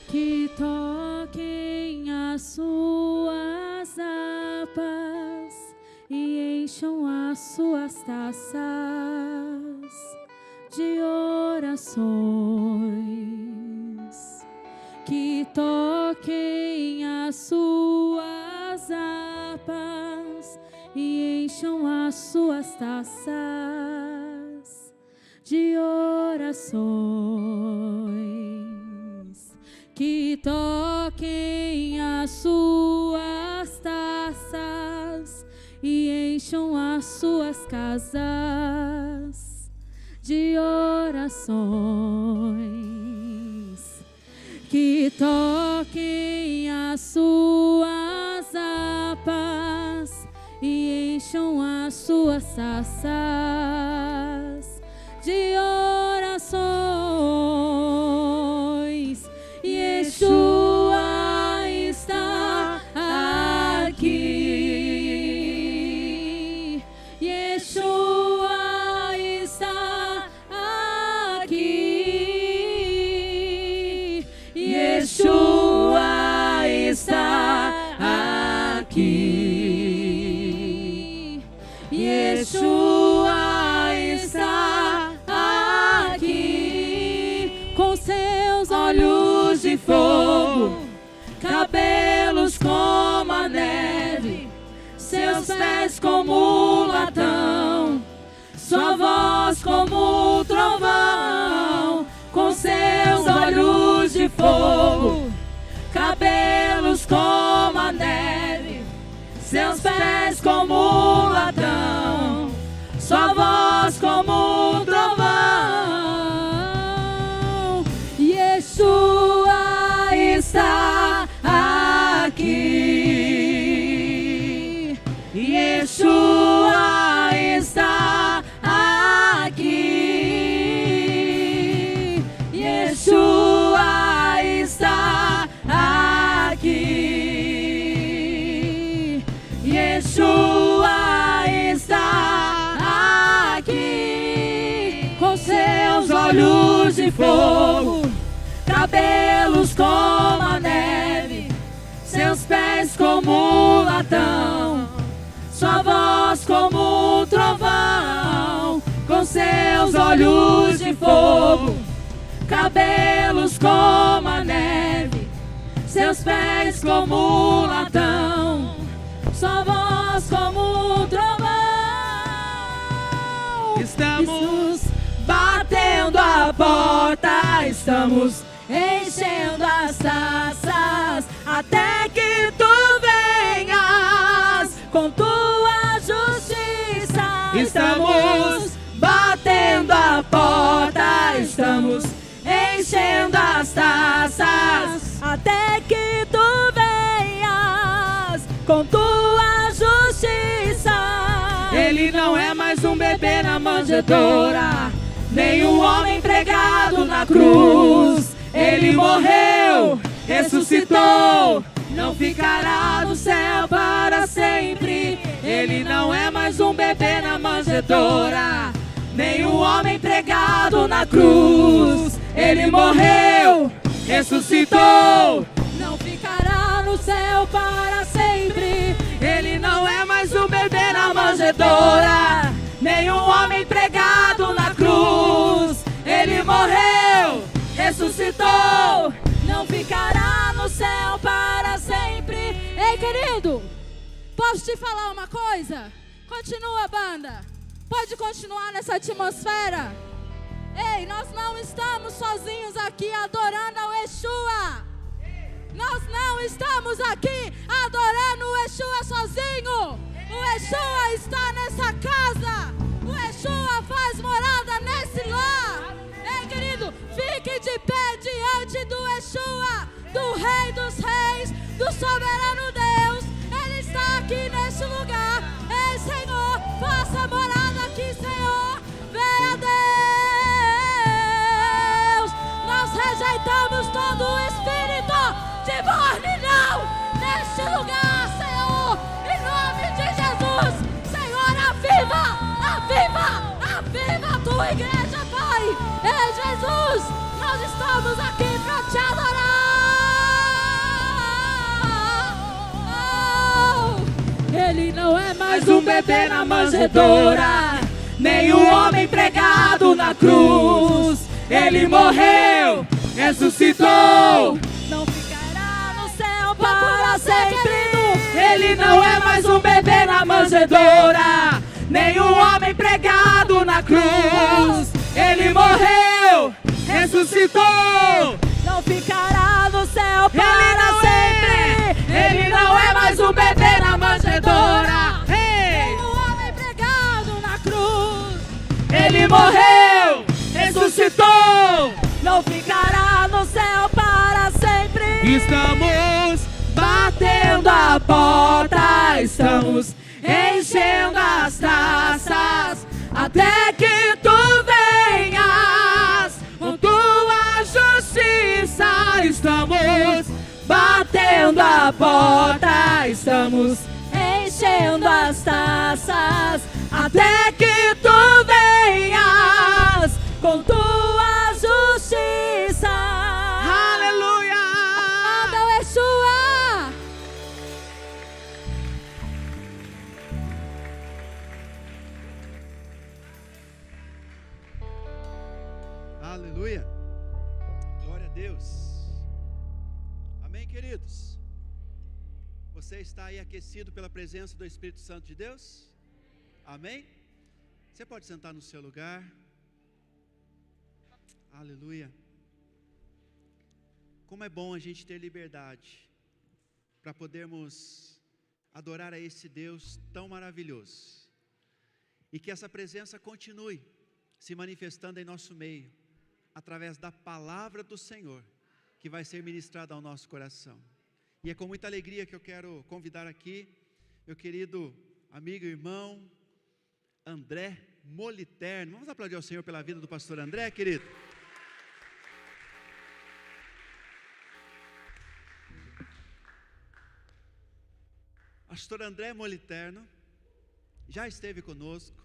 Que toquem as suas harpas e encham as suas taças de orações. Que toquem as suas harpas e encham as suas taças de orações. Que toquem as suas taças e encham as suas casas de orações. Que toquem as suas harpas e encham as suas taças de orações. Yeshua está aqui. Yeshua está aqui. Yeshua está aqui. Yeshua está aqui. Com seus olhos de fogo, cabelos como a neve, seus pés como o latão, sua voz como o trovão. Com seus olhos de fogo, cabelos como a neve, seus pés como o latão, sua voz como o trovão. Yeshua está aqui. Yeshua está aqui. Yeshua está aqui. Yeshua está aqui. Com seus olhos de fogo, cabelos como a neve, seus pés como o latão, sua voz como o trovão. Com seus olhos de fogo, cabelos como a neve, seus pés como o latão, sua voz como o trovão. Estamos batendo a porta, estamos enchendo as taças, até que tu venhas com tua justiça. Estamos batendo a porta, estamos enchendo as taças, até que tu venhas com tua justiça. Ele não é mais um bebê na manjedoura, nem um homem pregado na cruz. Ele morreu, ressuscitou, não ficará no céu para sempre. Ele não é mais um bebê na manjedoura, nem um homem pregado na cruz. Ele morreu, ressuscitou, não ficará no céu para sempre. Ele não é mais um bebê na manjedoura, nem um homem pregado na cruz. Ele morreu, ressuscitou, não ficará no céu para sempre. Ei, querido, posso te falar uma coisa? Continua, banda. Pode continuar nessa atmosfera. Ei, nós não estamos sozinhos aqui adorando ao Yeshua. Nós não estamos aqui adorando o Yeshua sozinho. O Yeshua está nessa casa. O Yeshua faz morada nesse lar. Ei, querido, fique de pé diante do Yeshua, do Rei dos Reis, do soberano Deus. Ele está aqui nesse lugar. Ei, Senhor, faça morada aqui, Senhor. Venha, Deus. Nós rejeitamos todo o espírito de morte não neste lugar, Senhor. Em nome de Jesus, Senhor, aviva nós estamos aqui para te adorar. Ele não é mais um bebê na manjedoura, nem um homem pregado na cruz. Ele morreu, ressuscitou, não ficará no céu para sempre. Ele não é mais um bebê na manjedoura, nem um homem pregado na cruz. Ele morreu, ressuscitou, não ficará no céu para sempre. Ele não é mais um bebê na manjedoura, nem um homem pregado na cruz. Ele morreu, ressuscitou, não ficará no céu para sempre. Estamos batendo a porta, estamos enchendo as taças, até que tu venhas com tua justiça. Estamos batendo a porta, estamos enchendo as taças, até que tu venhas com tua justiça. Aleluia! Adão Yeshua. Aleluia! Glória a Deus! Amém, queridos? Você está aí aquecido pela presença do Espírito Santo de Deus? Amém? Você pode sentar no seu lugar. Aleluia! Como é bom a gente ter liberdade para podermos adorar a esse Deus tão maravilhoso, e que essa presença continue se manifestando em nosso meio, através da palavra do Senhor, que vai ser ministrada ao nosso coração. E é com muita alegria que eu quero convidar aqui meu querido amigo e irmão André Moliterno. Vamos aplaudir ao Senhor pela vida do pastor André, querido. Pastor André Moliterno já esteve conosco,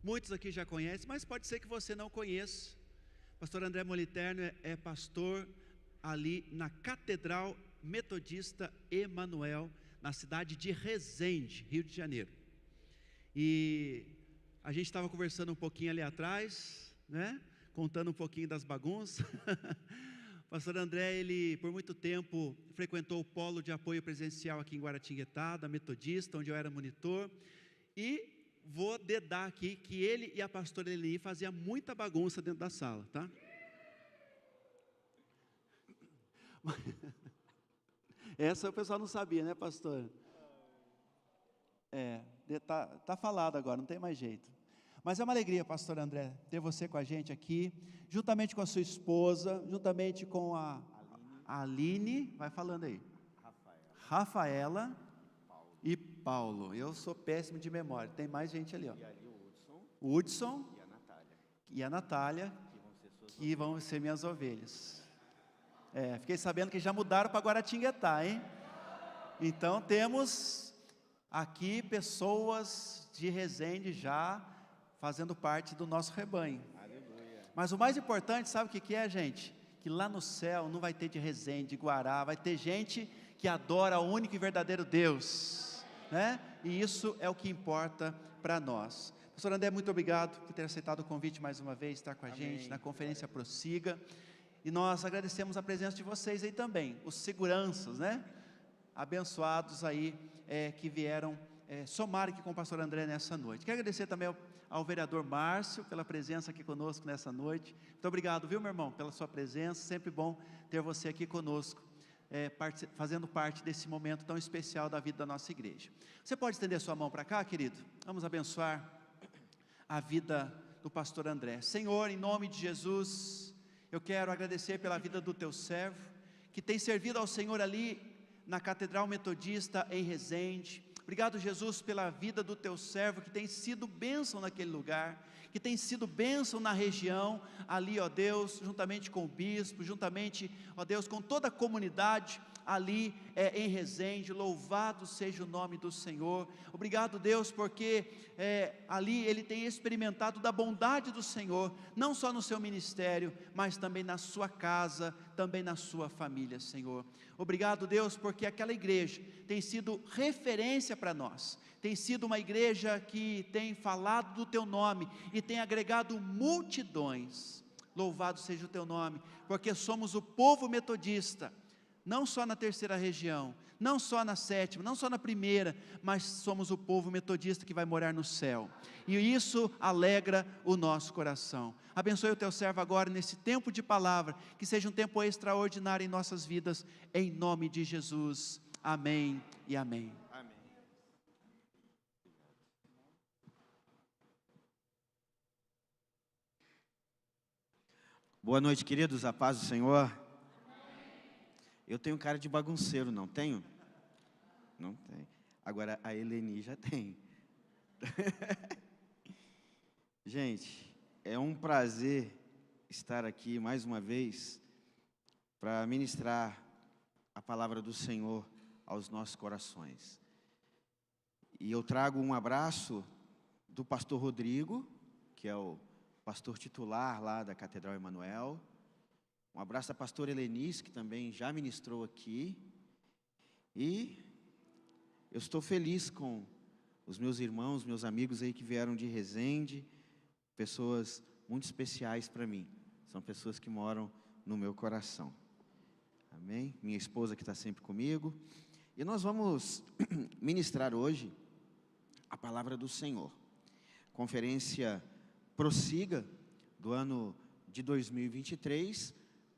muitos aqui já conhecem, mas pode ser que você não conheça. Pastor André Moliterno é pastor ali na Catedral Metodista Emanuel, na cidade de Resende, Rio de Janeiro. E a gente estava conversando um pouquinho ali atrás, né? Contando um pouquinho das bagunças. Pastor André, ele por muito tempo frequentou o polo de apoio presencial aqui em Guaratinguetá, da Metodista, onde eu era monitor, e vou dedar aqui que ele e a pastora Eli faziam muita bagunça dentro da sala, tá? Essa o pessoal não sabia, né, pastor? Tá falado agora, não tem mais jeito. Mas é uma alegria, pastor André, ter você com a gente aqui, juntamente com a sua esposa, juntamente com a Aline, vai falando aí, Rafaela e Paulo. Eu sou péssimo de memória, tem mais gente ali, ó. E ali o Hudson e a Natália, que vão ser minhas ovelhas. Fiquei sabendo que já mudaram para Guaratinguetá, hein? Então temos aqui pessoas de Resende já fazendo parte do nosso rebanho. aleluia. Mas o mais importante, sabe o que é, gente? Que lá no céu não vai ter de Resende, de Guará, vai ter gente que adora o único e verdadeiro Deus, né? E isso é o que importa para nós. Pastor André, muito obrigado por ter aceitado o convite mais uma vez, estar com a gente na conferência Prossiga. E nós agradecemos a presença de vocês aí também, os seguranças, né? Abençoados aí, que vieram somar aqui com o pastor André nessa noite. Quero agradecer também ao vereador Márcio pela presença aqui conosco nessa noite. Muito obrigado, viu, meu irmão, pela sua presença. Sempre bom ter você aqui conosco, fazendo parte desse momento tão especial da vida da nossa igreja. Você pode estender sua mão para cá, querido? Vamos abençoar a vida do pastor André. Senhor, em nome de Jesus, eu quero agradecer pela vida do teu servo, que tem servido ao Senhor ali na Catedral Metodista em Resende. Obrigado, Jesus, pela vida do teu servo, que tem sido bênção naquele lugar, que tem sido bênção na região, ali, ó Deus, juntamente com o bispo, juntamente, ó Deus, com toda a comunidade ali em Resende. Louvado seja o nome do Senhor. Obrigado, Deus, porque ali ele tem experimentado da bondade do Senhor, não só no seu ministério, mas também na sua casa, também na sua família, Senhor. Obrigado, Deus, porque aquela igreja tem sido referência para nós, tem sido uma igreja que tem falado do teu nome e tem agregado multidões. Louvado seja o teu nome, porque somos o povo metodista, não só na terceira região, não só na sétima, não só na primeira, mas somos o povo metodista que vai morar no céu, e isso alegra o nosso coração. Abençoe o teu servo agora nesse tempo de palavra, que seja um tempo extraordinário em nossas vidas, em nome de Jesus, amém e amém. Amém. Boa noite, queridos, a paz do Senhor. Eu tenho cara de bagunceiro, não tenho? Não tem. Agora a Eleni já tem. Gente, é um prazer estar aqui mais uma vez para ministrar a palavra do Senhor aos nossos corações. E eu trago um abraço do pastor Rodrigo, que é o pastor titular lá da Catedral Emanuel. Um abraço da pastora Helenice, que também já ministrou aqui. E eu estou feliz com os meus irmãos, meus amigos aí que vieram de Resende, pessoas muito especiais para mim. São pessoas que moram no meu coração. Amém? Minha esposa que está sempre comigo. E nós vamos ministrar hoje a palavra do Senhor. Conferência Prossiga, do ano de 2023,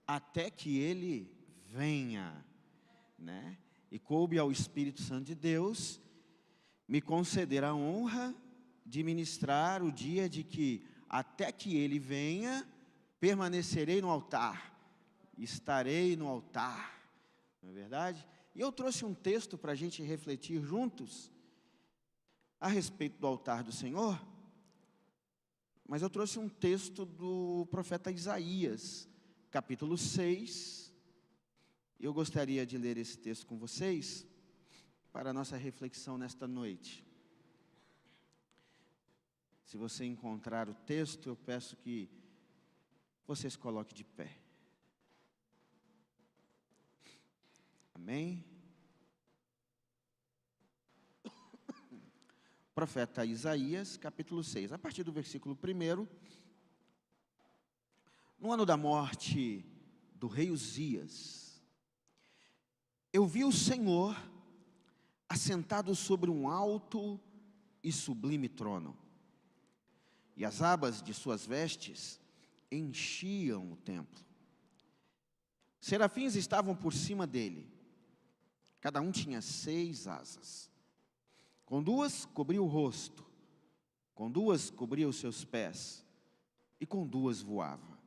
até que Ele venha, né? E coube ao Espírito Santo de Deus me conceder a honra de ministrar o dia de que, até que Ele venha, permanecerei no altar, estarei no altar, não é verdade? E eu trouxe um texto para a gente refletir juntos, a respeito do altar do Senhor, mas eu trouxe um texto do profeta Isaías, capítulo 6, eu gostaria de ler esse texto com vocês, para a nossa reflexão nesta noite. Se você encontrar o texto, eu peço que você se coloque de pé. Amém? Profeta Isaías, capítulo 6, a partir do versículo 1. No ano da morte do rei Uzias, eu vi o Senhor assentado sobre um alto e sublime trono, e as abas de suas vestes enchiam o templo. Serafins estavam por cima dele, cada um tinha 6 asas. Com 2 cobria o rosto, com 2 cobria os seus pés, e com 2 voava.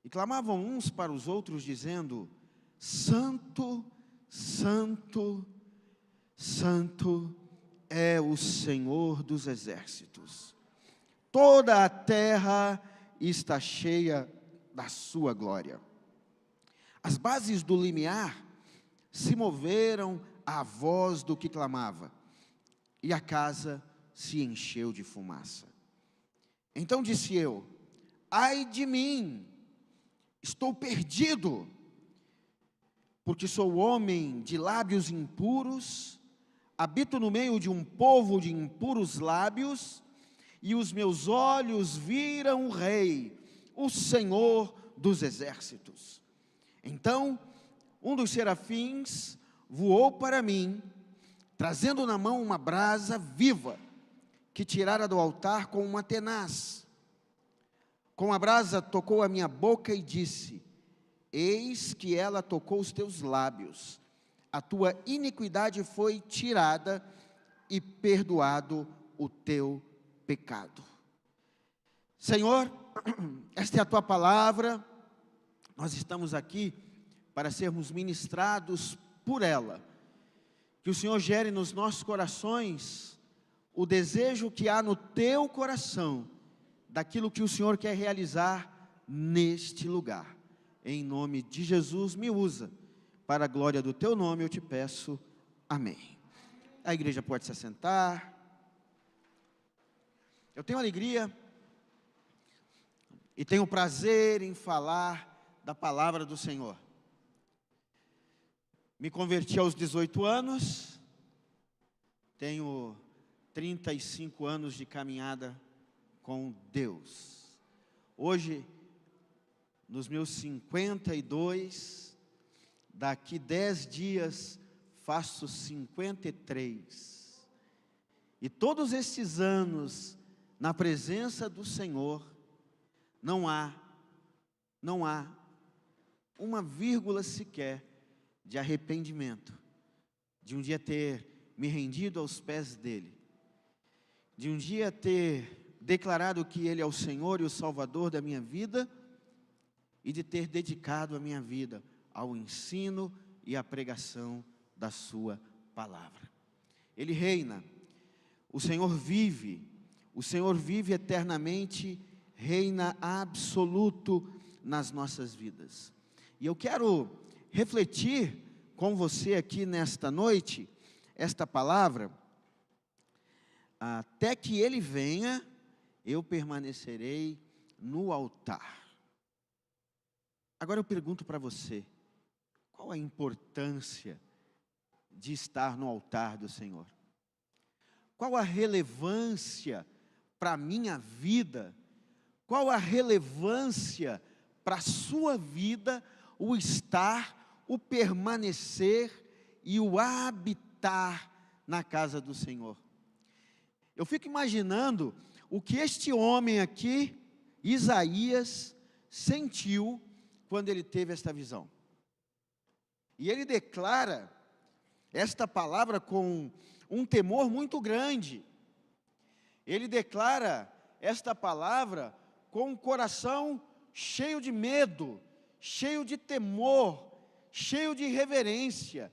E clamavam uns para os outros, dizendo: Santo, Santo, Santo é o Senhor dos exércitos. Toda a terra está cheia da sua glória. As bases do limiar se moveram à voz do que clamava, e a casa se encheu de fumaça. Então disse eu: ai de mim, estou perdido, porque sou homem de lábios impuros, habito no meio de um povo de impuros lábios, e os meus olhos viram o Rei, o Senhor dos exércitos. Então um dos serafins voou para mim, trazendo na mão uma brasa viva, que tirara do altar com uma tenaz. Com a brasa tocou a minha boca e disse: eis que ela tocou os teus lábios, a tua iniquidade foi tirada e perdoado o teu pecado. Senhor, esta é a tua palavra, nós estamos aqui para sermos ministrados por ela. Que o Senhor gere nos nossos corações o desejo que há no teu coração, daquilo que o Senhor quer realizar neste lugar. Em nome de Jesus, me usa para a glória do teu nome eu te peço, amém. A igreja pode se assentar. Eu tenho alegria e tenho prazer em falar da palavra do Senhor. Me converti aos 18 anos, tenho 35 anos de caminhada com Deus. Hoje, nos meus 52, daqui 10 dias faço 53. E todos esses anos na presença do Senhor, não há uma vírgula sequer de arrependimento, de um dia ter me rendido aos pés dele, de um dia ter declarado que ele é o Senhor e o Salvador da minha vida, e de ter dedicado a minha vida ao ensino e à pregação da sua palavra. Ele reina, o Senhor vive eternamente, reina absoluto nas nossas vidas. E eu quero refletir com você aqui nesta noite, esta palavra: até que ele venha, eu permanecerei no altar. Agora eu pergunto para você, qual a importância de estar no altar do Senhor? Qual a relevância para a minha vida? Qual a relevância para a sua vida, o estar, o permanecer e o habitar na casa do Senhor? Eu fico imaginando o que este homem aqui, Isaías, sentiu quando ele teve esta visão. E ele declara esta palavra com um temor muito grande. Ele declara esta palavra com um coração cheio de medo, cheio de temor, cheio de reverência.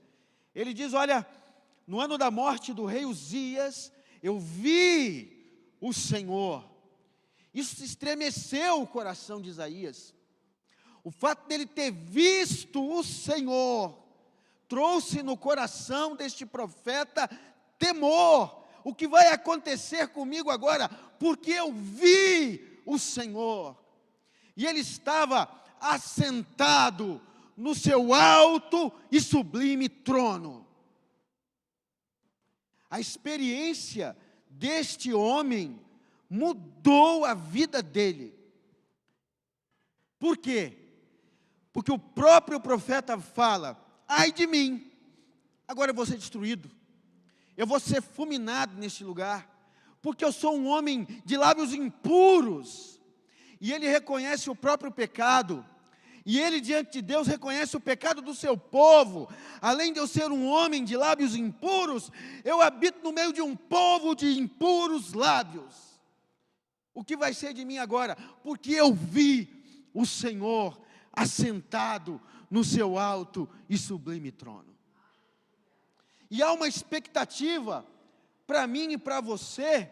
Ele diz: olha, no ano da morte do rei Uzias, eu vi o Senhor. Isso estremeceu o coração de Isaías. O fato dele ter visto o Senhor trouxe no coração deste profeta temor. O que vai acontecer comigo agora? Porque eu vi o Senhor. E ele estava assentado no seu alto e sublime trono. A experiência deste homem mudou a vida dele. Por quê? Porque o próprio profeta fala: ai de mim, agora eu vou ser destruído, eu vou ser fulminado neste lugar, porque eu sou um homem de lábios impuros. E ele reconhece o próprio pecado, e ele diante de Deus reconhece o pecado do seu povo. Além de eu ser um homem de lábios impuros, eu habito no meio de um povo de impuros lábios. O que vai ser de mim agora? Porque eu vi o Senhor assentado no seu alto e sublime trono. E há uma expectativa para mim e para você,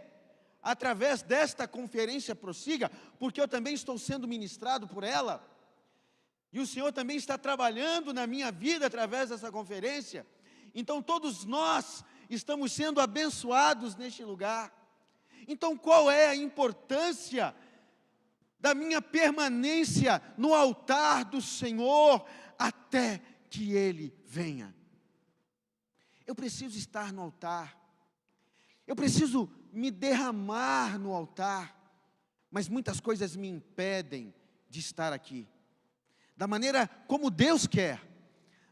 através desta conferência Prossiga, porque eu também estou sendo ministrado por ela, e o Senhor também está trabalhando na minha vida através dessa conferência. Então todos nós estamos sendo abençoados neste lugar. Então qual é a importância da minha permanência no altar do Senhor até que Ele venha? Eu preciso estar no altar, eu preciso me derramar no altar, mas muitas coisas me impedem de estar aqui, da maneira como Deus quer,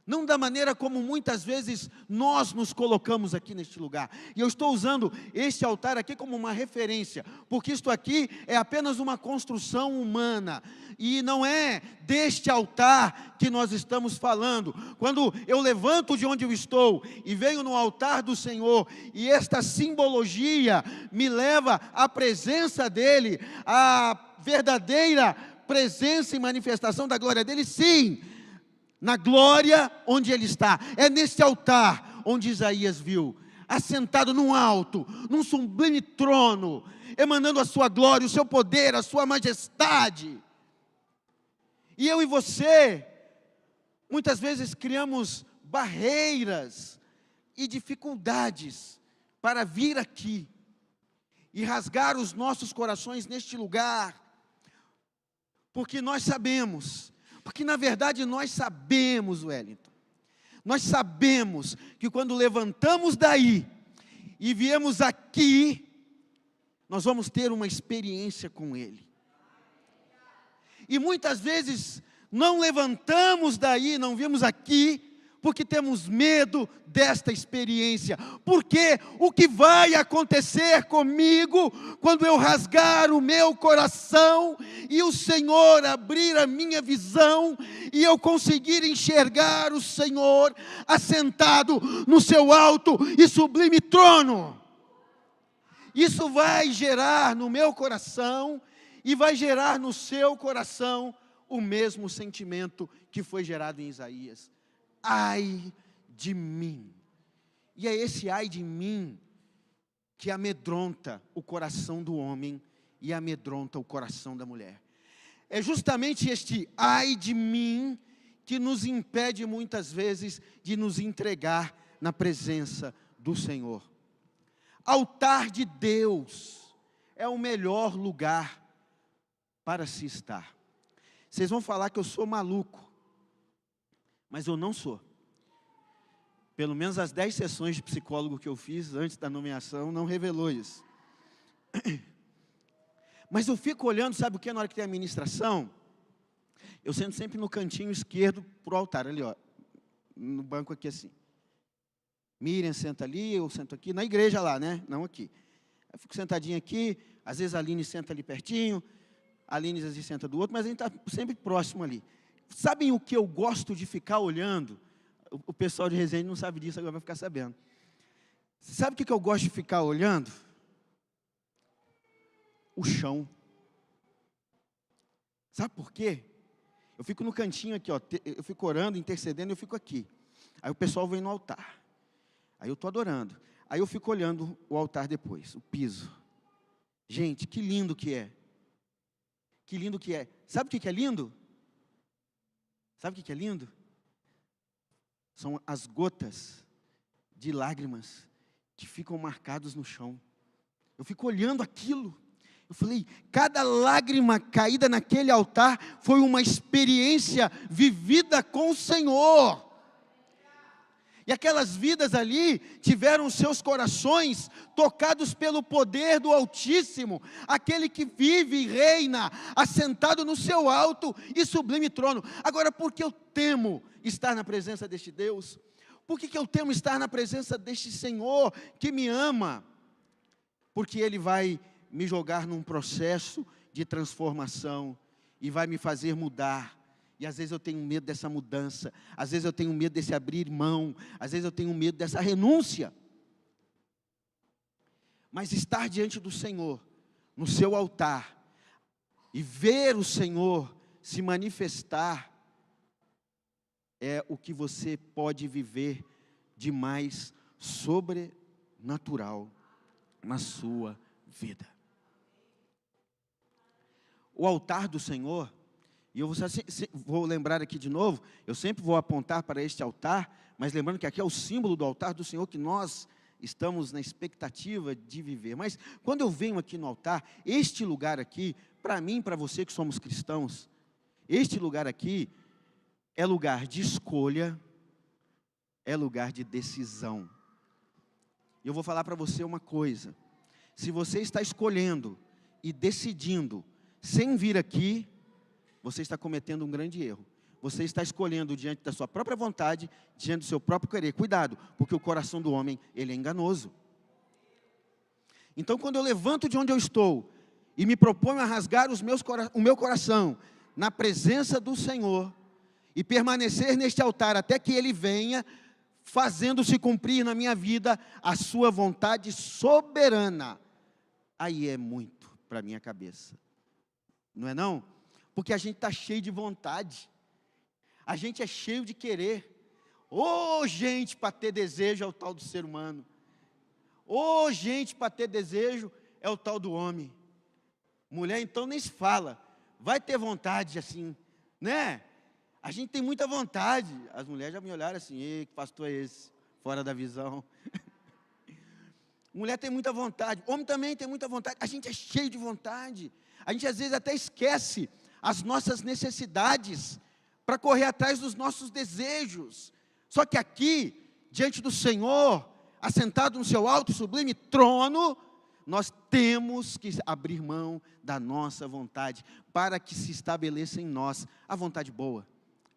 não da maneira como muitas vezes nós nos colocamos aqui neste lugar. E eu estou usando este altar aqui como uma referência, porque isto aqui é apenas uma construção humana, e não é deste altar que nós estamos falando. Quando eu levanto de onde eu estou e venho no altar do Senhor, e esta simbologia me leva à presença dEle, à verdadeira presença e manifestação da glória dEle, sim, na glória onde Ele está. É nesse altar onde Isaías viu, assentado num alto, num sublime trono, emanando a sua glória, o seu poder, a sua majestade. E eu e você, muitas vezes criamos barreiras e dificuldades para vir aqui e rasgar os nossos corações neste lugar, porque nós sabemos, porque na verdade nós sabemos, Wellington, nós sabemos que quando levantamos daí e viemos aqui, nós vamos ter uma experiência com Ele. E muitas vezes não levantamos daí, não viemos aqui, porque temos medo desta experiência. Porque o que vai acontecer comigo quando eu rasgar o meu coração e o Senhor abrir a minha visão e eu conseguir enxergar o Senhor assentado no seu alto e sublime trono? Isso vai gerar no meu coração e vai gerar no seu coração o mesmo sentimento que foi gerado em Isaías. Ai de mim. E é esse ai de mim que amedronta o coração do homem e amedronta o coração da mulher. É justamente este ai de mim que nos impede muitas vezes de nos entregar na presença do Senhor. Altar de Deus é o melhor lugar para se estar. Vocês vão falar que eu sou maluco, mas eu não sou. Pelo menos as 10 sessões de psicólogo que eu fiz antes da nomeação não revelou isso. Mas eu fico olhando, sabe o que? Na hora que tem a ministração, eu sento sempre no cantinho esquerdo pro altar, ali ó, no banco aqui assim. Miriam senta ali, eu sento aqui, na igreja lá, né? Não aqui. Eu fico sentadinho aqui, às vezes a Aline senta ali pertinho, a Aline às vezes senta do outro, mas a gente está sempre próximo ali. Sabem o que eu gosto de ficar olhando? O pessoal de Resende não sabe disso, agora vai ficar sabendo. Sabe o que eu gosto de ficar olhando? O chão. Sabe por quê? Eu fico no cantinho aqui, ó, eu fico orando, intercedendo, eu fico aqui. Aí o pessoal vem no altar. Aí eu estou adorando. Aí eu fico olhando o altar depois, o piso. Gente, que lindo que é. Que lindo que é. Sabe o que é lindo? Sabe o que é lindo? São as gotas de lágrimas que ficam marcadas no chão. Eu fico olhando aquilo. Eu falei, cada lágrima caída naquele altar foi uma experiência vivida com o Senhor. E aquelas vidas ali tiveram seus corações tocados pelo poder do Altíssimo, aquele que vive e reina, assentado no seu alto e sublime trono. Agora, por que eu temo estar na presença deste Deus? Por que eu temo estar na presença deste Senhor que me ama? Porque Ele vai me jogar num processo de transformação e vai me fazer mudar. E às vezes eu tenho medo dessa mudança, às vezes eu tenho medo desse abrir mão, às vezes eu tenho medo dessa renúncia. Mas estar diante do Senhor, no seu altar, e ver o Senhor se manifestar, é o que você pode viver de mais sobrenatural na sua vida. O altar do Senhor, e eu vou lembrar aqui de novo, eu sempre vou apontar para este altar, mas lembrando que aqui é o símbolo do altar do Senhor que nós estamos na expectativa de viver. Mas quando eu venho aqui no altar, este lugar aqui, para mim, para você que somos cristãos, este lugar aqui é lugar de escolha, é lugar de decisão. E eu vou falar para você uma coisa, se você está escolhendo e decidindo sem vir aqui, você está cometendo um grande erro. Você está escolhendo diante da sua própria vontade, diante do seu próprio querer. Cuidado, porque o coração do homem, ele é enganoso. Então, quando eu levanto de onde eu estou e me proponho a rasgar o meu coração na presença do Senhor e permanecer neste altar até que Ele venha, fazendo-se cumprir na minha vida a sua vontade soberana, aí é muito para a minha cabeça. Não é não? Porque a gente está cheio de vontade, a gente é cheio de querer. Gente, para ter desejo é o tal do ser humano. Gente, para ter desejo é o tal do homem. Mulher então nem se fala, vai ter vontade assim, né? A gente tem muita vontade. As mulheres já me olharam assim: ei, que pastor é esse? Fora da visão. Mulher tem muita vontade, homem também tem muita vontade. A gente é cheio de vontade. A gente às vezes até esquece as nossas necessidades para correr atrás dos nossos desejos. Só que aqui, diante do Senhor, assentado no seu alto e sublime trono, nós temos que abrir mão da nossa vontade, para que se estabeleça em nós a vontade boa,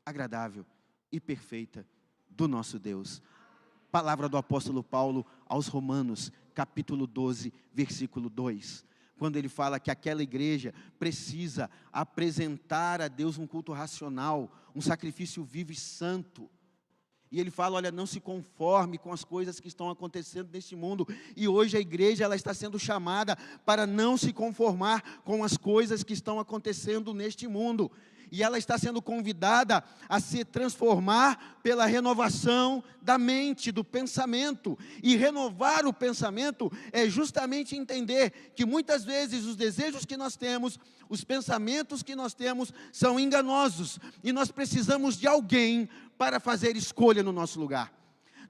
agradável e perfeita do nosso Deus. Palavra do apóstolo Paulo aos Romanos, capítulo 12, versículo 2. Quando ele fala que aquela igreja precisa apresentar a Deus um culto racional, um sacrifício vivo e santo. E ele fala, olha, não se conforme com as coisas que estão acontecendo neste mundo. E hoje a igreja, ela está sendo chamada para não se conformar com as coisas que estão acontecendo neste mundo. E ela está sendo convidada a se transformar pela renovação da mente, do pensamento. E renovar o pensamento é justamente entender que muitas vezes os desejos que nós temos, os pensamentos que nós temos são enganosos. E nós precisamos de alguém para fazer escolha no nosso lugar.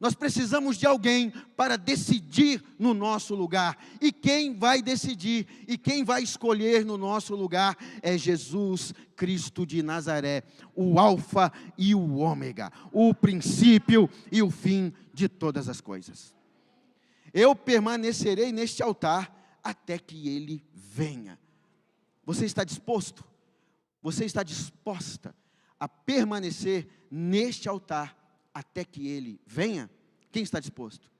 Nós precisamos de alguém para decidir no nosso lugar. E quem vai decidir e quem vai escolher no nosso lugar é Jesus Cristo de Nazaré, o Alfa e o Ômega, o princípio e o fim de todas as coisas. Eu permanecerei neste altar até que Ele venha. Você está disposto? Você está disposta a permanecer neste altar até que Ele venha? Quem está disposto?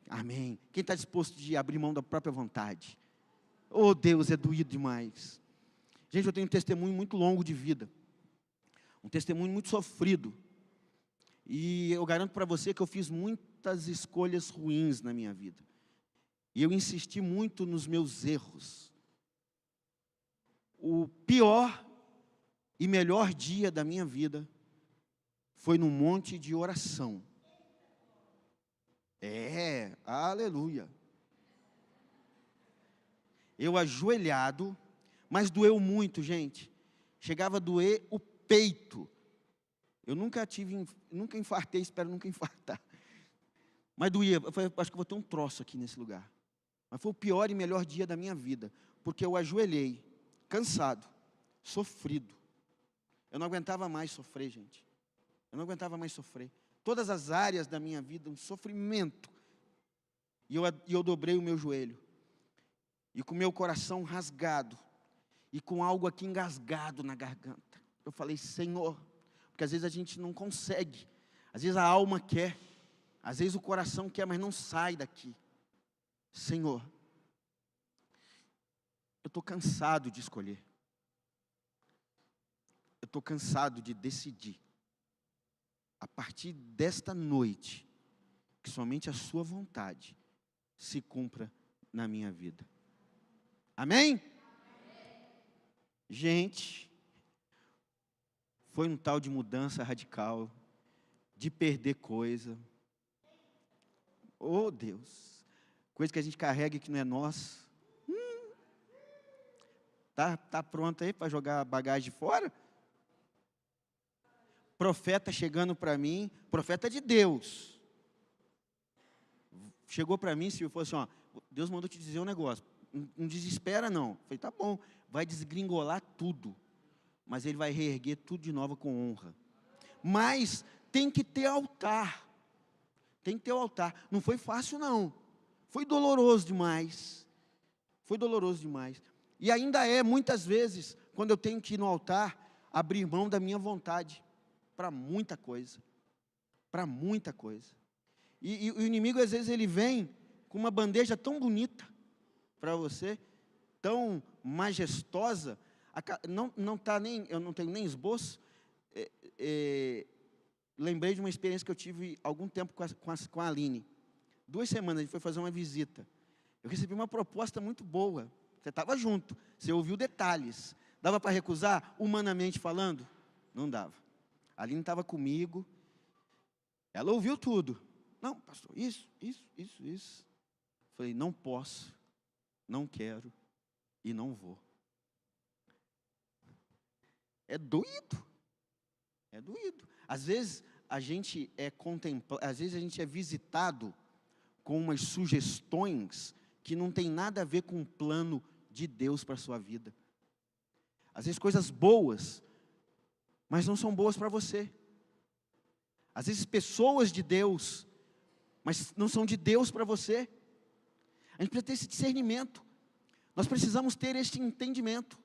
Amém. Quem está disposto de abrir mão da própria vontade? Oh Deus, é doído demais. Gente, eu tenho um testemunho muito longo de vida. Um testemunho muito sofrido. E eu garanto para você que eu fiz muitas escolhas ruins na minha vida. E eu insisti muito nos meus erros. O pior e melhor dia da minha vida foi num monte de oração. Aleluia. Eu ajoelhado, mas doeu muito, gente. Chegava a doer o peito. Eu nunca infartei, espero nunca infartar. Mas doía, eu falei, acho que vou ter um troço aqui nesse lugar. Mas foi o pior e melhor dia da minha vida, porque eu ajoelhei, cansado, sofrido. Eu não aguentava mais sofrer, gente. Eu não aguentava mais sofrer. Todas as áreas da minha vida, um sofrimento. E eu dobrei o meu joelho. E com o meu coração rasgado. E com algo aqui engasgado na garganta. Eu falei, Senhor, porque às vezes a gente não consegue. Às vezes a alma quer. Às vezes o coração quer, mas não sai daqui. Senhor, eu estou cansado de escolher. Eu estou cansado de decidir. A partir desta noite, que somente a sua vontade se cumpra na minha vida. Amém? Gente, foi um tal de mudança radical, de perder coisa. Oh Deus, coisa que a gente carrega e que não é nossa. Tá pronto aí para jogar a bagagem fora? Profeta chegando para mim, profeta de Deus. Chegou para mim, se eu fosse, ó, Deus mandou te dizer um negócio. Não desespera não. Eu falei, tá bom, vai desgringolar tudo. Mas Ele vai reerguer tudo de novo com honra. Mas tem que ter altar. Tem que ter o altar. Não foi fácil não. Foi doloroso demais. Foi doloroso demais. E ainda é, muitas vezes, quando eu tenho que ir no altar, abrir mão da minha vontade. Para muita coisa. Para muita coisa. E o inimigo, às vezes, ele vem com uma bandeja tão bonita para você, tão majestosa, eu não tenho nem esboço. Lembrei de uma experiência que eu tive há algum tempo com a Aline. 2 semanas, a gente foi fazer uma visita. Eu recebi uma proposta muito boa. Você estava junto, você ouviu detalhes. Dava para recusar, humanamente falando? Não dava. A Aline estava comigo, ela ouviu tudo. Não, pastor, isso. Falei, não posso, não quero e não vou. É doído. É doído. Às vezes a gente é visitado com umas sugestões que não tem nada a ver com o plano de Deus para a sua vida. Às vezes coisas boas, mas não são boas para você. Às vezes pessoas de Deus, mas não são de Deus para você. A gente precisa ter esse discernimento. Nós precisamos ter este entendimento.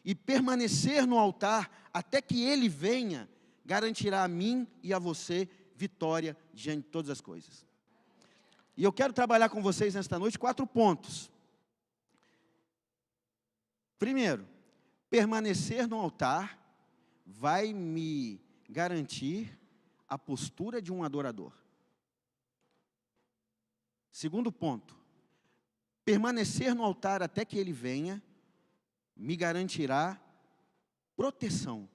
E permanecer no altar até que Ele venha, garantirá a mim e a você vitória diante de todas as coisas. E eu quero trabalhar com vocês nesta noite 4 pontos. Primeiro, permanecer no altar vai me garantir a postura de um adorador. Segundo ponto, permanecer no altar até que Ele venha me garantirá proteção.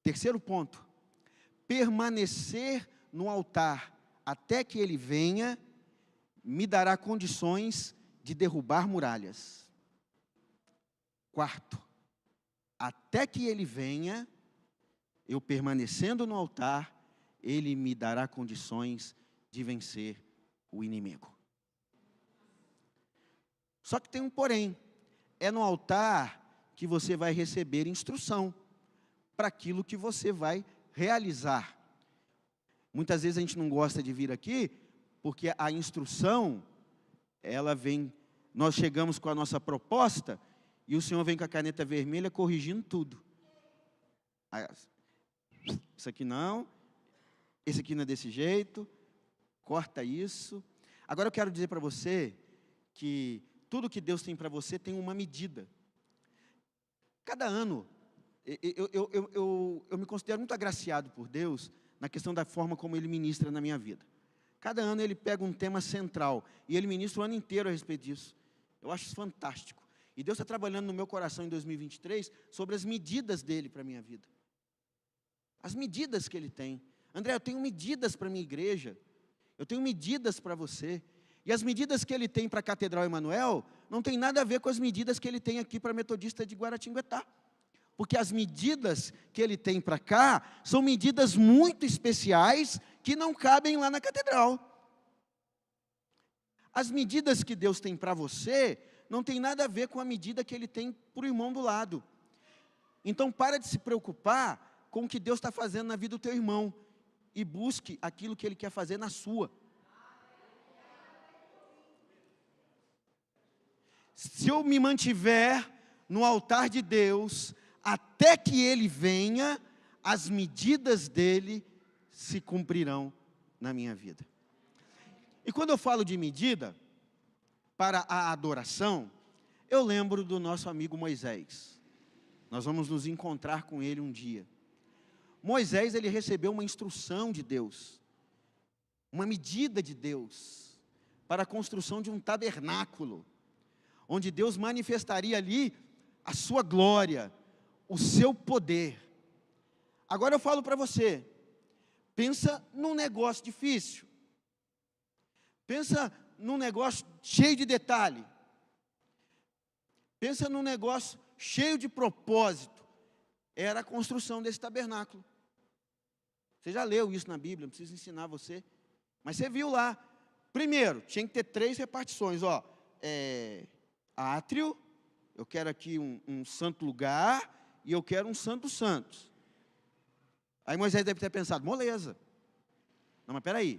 Terceiro ponto, permanecer no altar até que Ele venha me dará condições de derrubar muralhas. Quarto, até que Ele venha, eu permanecendo no altar, Ele me dará condições de vencer o inimigo. Só que tem um porém, é no altar que você vai receber instrução para aquilo que você vai realizar. Muitas vezes a gente não gosta de vir aqui, porque a instrução, ela vem, nós chegamos com a nossa proposta, e o Senhor vem com a caneta vermelha corrigindo tudo. Isso aqui não, esse aqui não é desse jeito, corta isso. Agora eu quero dizer para você que tudo que Deus tem para você tem uma medida. Cada ano, eu me considero muito agraciado por Deus na questão da forma como Ele ministra na minha vida. Cada ano Ele pega um tema central e Ele ministra o ano inteiro a respeito disso. Eu acho isso fantástico. E Deus está trabalhando no meu coração em 2023 sobre as medidas dEle para a minha vida. As medidas que Ele tem. André, eu tenho medidas para a minha igreja. Eu tenho medidas para você. E as medidas que Ele tem para a Catedral Emanuel não tem nada a ver com as medidas que Ele tem aqui para a Metodista de Guaratinguetá. Porque as medidas que Ele tem para cá são medidas muito especiais que não cabem lá na Catedral. As medidas que Deus tem para você não tem nada a ver com a medida que Ele tem para o irmão do lado. Então para de se preocupar com o que Deus está fazendo na vida do teu irmão e busque aquilo que Ele quer fazer na sua. Se eu me mantiver no altar de Deus, até que Ele venha, as medidas dEle se cumprirão na minha vida. E quando eu falo de medida, para a adoração, eu lembro do nosso amigo Moisés. Nós vamos nos encontrar com ele um dia. Moisés, ele recebeu uma instrução de Deus, uma medida de Deus, para a construção de um tabernáculo, onde Deus manifestaria ali a sua glória, o seu poder. Agora eu falo para você, pensa num negócio difícil, pensa num negócio cheio de detalhe, pensa num negócio cheio de propósito, era a construção desse tabernáculo. Você já leu isso na Bíblia, não preciso ensinar você, mas você viu lá. Primeiro, tinha que ter 3 repartições, átrio, eu quero aqui um santo lugar, e eu quero um santo santos. Aí Moisés deve ter pensado, moleza. Não, mas peraí,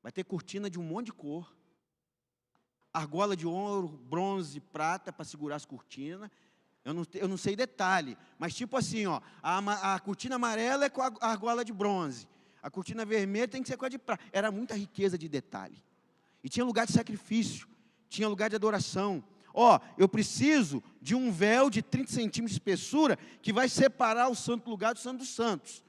vai ter cortina de um monte de cor, argola de ouro, bronze, prata para segurar as cortinas. Eu não sei detalhe, mas tipo assim, a cortina amarela é com a argola de bronze, a cortina vermelha tem que ser com a de prata. Era muita riqueza de detalhe. E tinha lugar de sacrifício, tinha lugar de adoração. Eu preciso de um véu de 30 centímetros de espessura que vai separar o santo lugar do santo dos santos.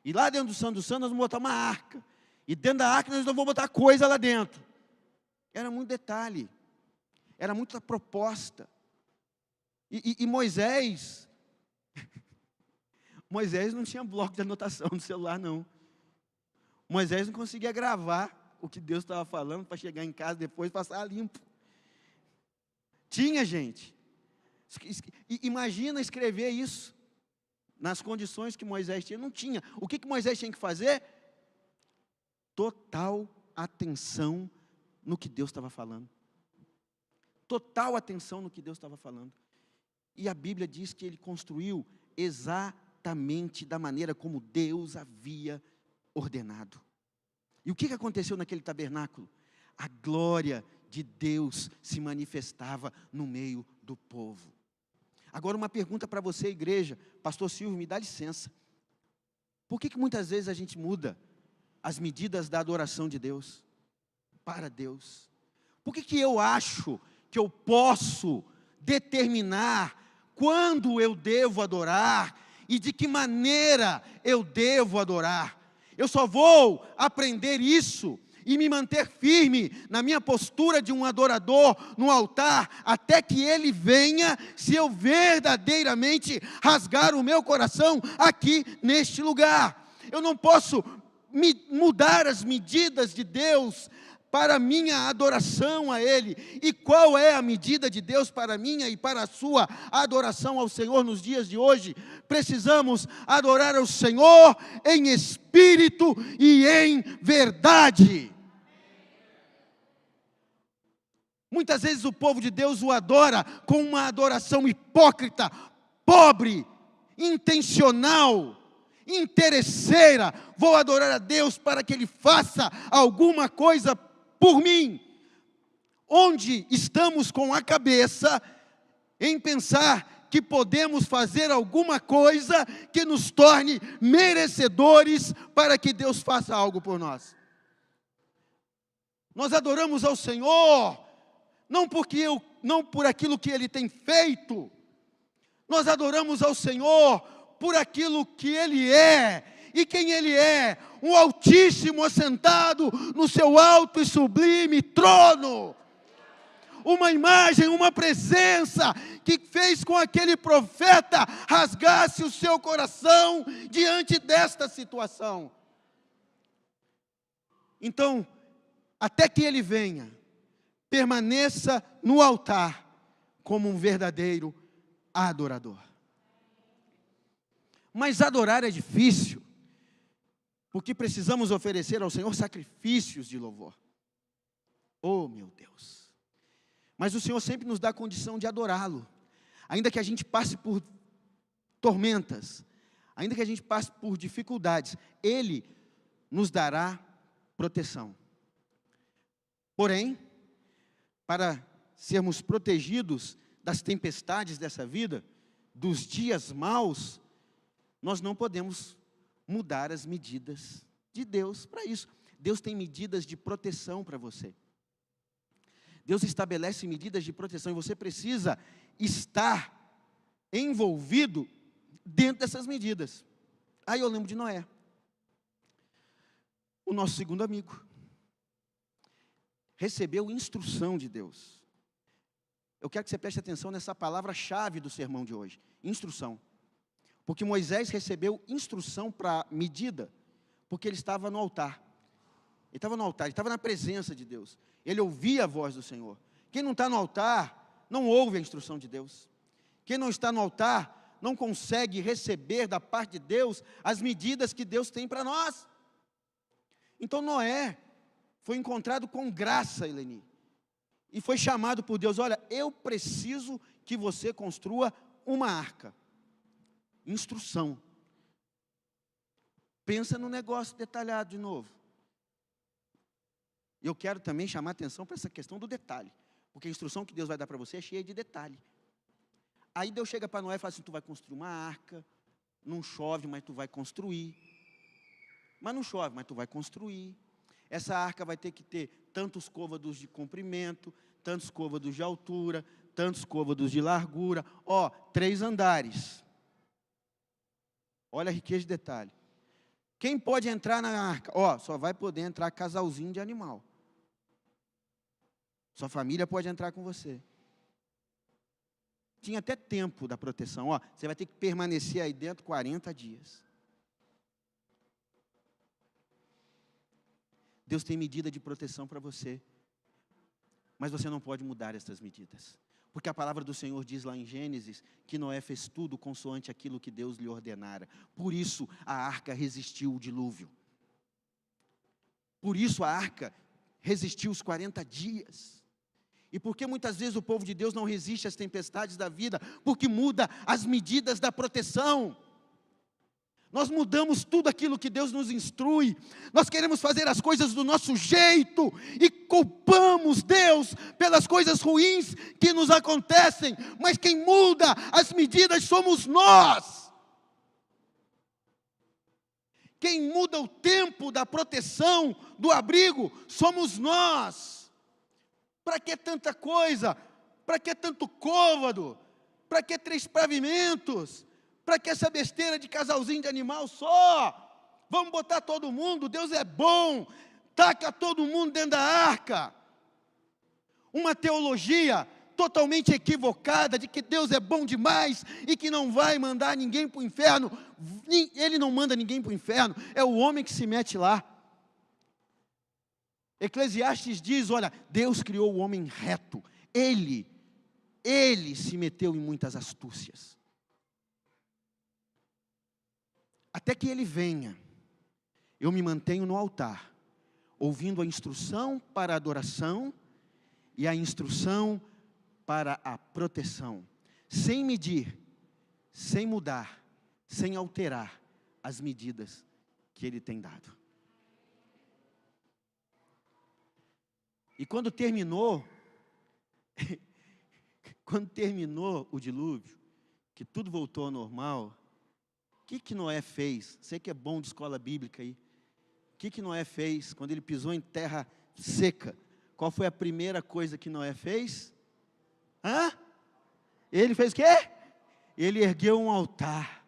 E lá dentro do santo dos santos nós vamos botar uma arca. E dentro da arca nós vamos botar coisa lá dentro. Era muito detalhe. Era muita proposta. E Moisés, Moisés não tinha bloco de anotação no celular, não. Moisés não conseguia gravar o que Deus estava falando para chegar em casa depois e passar limpo. Tinha, gente. Imagina escrever isso nas condições que Moisés tinha, não tinha. O que Moisés tinha que fazer? Total atenção no que Deus estava falando. Total atenção no que Deus estava falando. E a Bíblia diz que ele construiu exatamente da maneira como Deus havia ordenado. E o que aconteceu naquele tabernáculo? A glória de Deus se manifestava no meio do povo. Agora uma pergunta para você, igreja. Pastor Silvio, me dá licença. Por que muitas vezes a gente muda as medidas da adoração de Deus para Deus? Por que eu acho que eu posso determinar quando eu devo adorar e de que maneira eu devo adorar? Eu só vou aprender isso e me manter firme na minha postura de um adorador no altar, até que Ele venha, se eu verdadeiramente rasgar o meu coração aqui neste lugar. Eu não posso mudar as medidas de Deus para a minha adoração a Ele. E qual é a medida de Deus para a minha e para a sua adoração ao Senhor nos dias de hoje? Precisamos adorar ao Senhor em espírito e em verdade. Muitas vezes o povo de Deus o adora com uma adoração hipócrita, pobre, intencional, interesseira. Vou adorar a Deus para que Ele faça alguma coisa por mim. Onde estamos com a cabeça em pensar que podemos fazer alguma coisa que nos torne merecedores para que Deus faça algo por nós. Nós adoramos ao Senhor não por aquilo que Ele tem feito. Nós adoramos ao Senhor por aquilo que Ele é. E quem Ele é? Um Altíssimo assentado no seu alto e sublime trono. Uma imagem, uma presença que fez com aquele profeta rasgasse o seu coração diante desta situação. Então, até que Ele venha, permaneça no altar como um verdadeiro adorador. Mas adorar é difícil, porque precisamos oferecer ao Senhor sacrifícios de louvor. Oh, meu Deus! Mas o Senhor sempre nos dá a condição de adorá-lo, ainda que a gente passe por tormentas, ainda que a gente passe por dificuldades, Ele nos dará proteção. Porém, para sermos protegidos das tempestades dessa vida, dos dias maus, nós não podemos mudar as medidas de Deus para isso. Deus tem medidas de proteção para você. Deus estabelece medidas de proteção e você precisa estar envolvido dentro dessas medidas. Aí eu lembro de Noé, o nosso segundo amigo. Recebeu instrução de Deus. Eu quero que você preste atenção nessa palavra-chave do sermão de hoje: instrução. Porque Moisés recebeu instrução para medida, porque ele estava no altar. Ele estava no altar, ele estava na presença de Deus. Ele ouvia a voz do Senhor. Quem não está no altar, não ouve a instrução de Deus. Quem não está no altar, não consegue receber da parte de Deus as medidas que Deus tem para nós. Então Noé foi encontrado com graça, Eleni, e foi chamado por Deus: olha, eu preciso que você construa uma arca. Instrução. Pensa no negócio detalhado de novo. Eu quero também chamar a atenção para essa questão do detalhe, porque a instrução que Deus vai dar para você é cheia de detalhe. Aí Deus chega para Noé e fala assim: tu vai construir uma arca, não chove, mas tu vai construir. Mas não chove, mas tu vai construir. Essa arca vai ter que ter tantos côvados de comprimento, tantos côvados de altura, tantos côvados de largura. 3 andares. Olha a riqueza de detalhe. Quem pode entrar na arca? Só vai poder entrar casalzinho de animal. Sua família pode entrar com você. Tinha até tempo da proteção. Você vai ter que permanecer aí dentro 40 dias. Deus tem medida de proteção para você. Mas você não pode mudar essas medidas. Porque a palavra do Senhor diz lá em Gênesis, que Noé fez tudo consoante aquilo que Deus lhe ordenara. Por isso a arca resistiu o dilúvio. Por isso a arca resistiu os 40 dias. E por que muitas vezes o povo de Deus não resiste às tempestades da vida? Porque muda as medidas da proteção. Nós mudamos tudo aquilo que Deus nos instrui. Nós queremos fazer as coisas do nosso jeito e culpamos Deus pelas coisas ruins que nos acontecem. Mas quem muda as medidas somos nós. Quem muda o tempo da proteção, do abrigo, somos nós. Para que tanta coisa? Para que tanto côvado? Para que 3 pavimentos? Para que essa besteira de casalzinho de animal só? Vamos botar todo mundo, Deus é bom, taca todo mundo dentro da arca. Uma teologia totalmente equivocada de que Deus é bom demais e que não vai mandar ninguém para o inferno. Ele não manda ninguém para o inferno, é o homem que se mete lá. Eclesiastes diz, olha, Deus criou o homem reto, ele se meteu em muitas astúcias. Até que ele venha, eu me mantenho no altar, ouvindo a instrução para a adoração e a instrução para a proteção, sem medir, sem mudar, sem alterar as medidas que ele tem dado. E quando terminou o dilúvio, que tudo voltou ao normal, o que Noé fez? Sei que é bom de escola bíblica aí. O que Noé fez quando ele pisou em terra seca? Qual foi a primeira coisa que Noé fez? Ele fez o quê? Ele ergueu um altar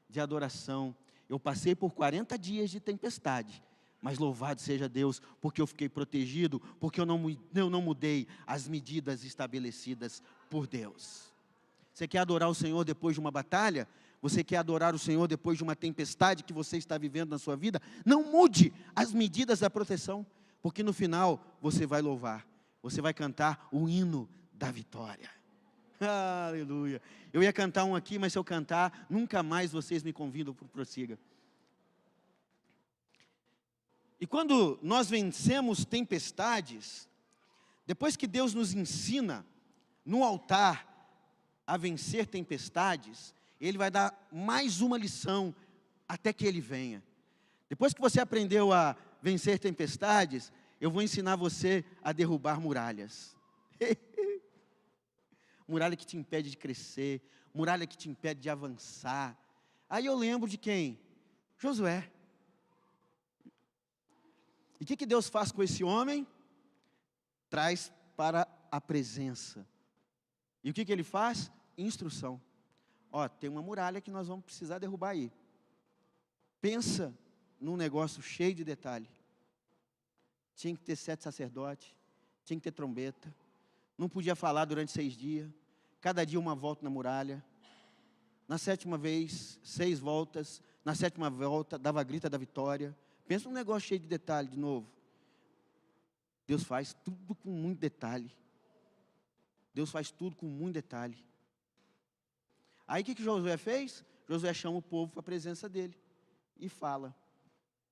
de adoração. Eu passei por 40 dias de tempestade, mas louvado seja Deus, porque eu fiquei protegido, porque eu não mudei as medidas estabelecidas por Deus. Você quer adorar o Senhor depois de uma batalha? Você quer adorar o Senhor depois de uma tempestade que você está vivendo na sua vida? Não mude as medidas da proteção, porque no final você vai louvar, você vai cantar o hino da vitória. Aleluia. Eu ia cantar um aqui, mas se eu cantar, nunca mais vocês me convidam para o prossiga. E quando nós vencemos tempestades, depois que Deus nos ensina no altar a vencer tempestades, Ele vai dar mais uma lição até que Ele venha. Depois que você aprendeu a vencer tempestades, eu vou ensinar você a derrubar muralhas. Muralha que te impede de crescer, muralha que te impede de avançar. Aí eu lembro de quem? Josué. E o que Deus faz com esse homem? Traz para a presença. E o que ele faz? Instrução. Tem uma muralha que nós vamos precisar derrubar aí. Pensa num negócio cheio de detalhe. Tinha que ter 7 sacerdotes, tinha que ter trombeta, não podia falar durante 6 dias, cada dia uma volta na muralha. Na 7ª vez, 6 voltas, na 7ª volta, dava a grita da vitória. Pensa num negócio cheio de detalhe de novo. Deus faz tudo com muito detalhe. Deus faz tudo com muito detalhe. Aí o que Josué fez? Josué chama o povo para a presença dele e fala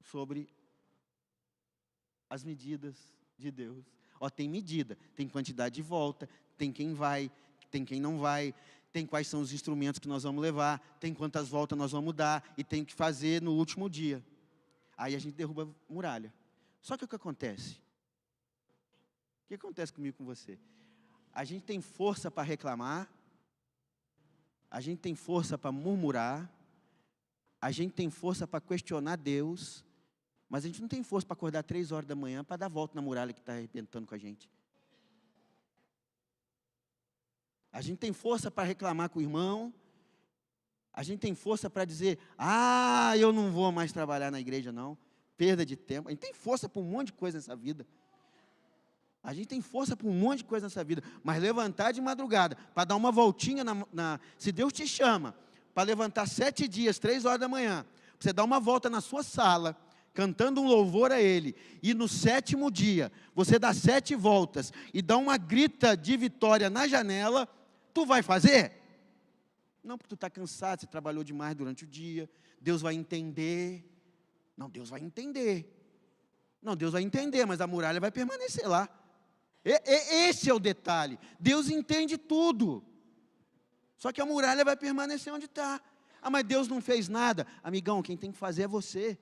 sobre as medidas de Deus. Tem medida, tem quantidade de volta, tem quem vai, tem quem não vai, tem quais são os instrumentos que nós vamos levar, tem quantas voltas nós vamos dar e tem que fazer no último dia. Aí a gente derruba a muralha. Só que o que acontece? O que acontece comigo e com você? A gente tem força para reclamar, a gente tem força para murmurar, a gente tem força para questionar Deus, mas a gente não tem força para acordar 3 horas da manhã para dar volta na muralha que está arrebentando com a gente. A gente tem força para reclamar com o irmão, a gente tem força para dizer, eu não vou mais trabalhar na igreja não, perda de tempo. A gente tem força para um monte de coisa nessa vida. A gente tem força para um monte de coisa nessa vida, mas levantar de madrugada, para dar uma voltinha, se Deus te chama, para levantar 7 dias, 3 horas da manhã, para você dar uma volta na sua sala, cantando um louvor a Ele, e no 7º dia, você dá 7 voltas, e dá uma grita de vitória na janela, Tu vai fazer? Não, porque tu está cansado, você trabalhou demais durante o dia. Deus vai entender. Não, Deus vai entender. Não, Deus vai entender, mas a muralha vai permanecer lá. Esse é o detalhe. Deus entende tudo. Só que a muralha vai permanecer onde está. Ah, mas Deus não fez nada. Amigão, quem tem que fazer é você.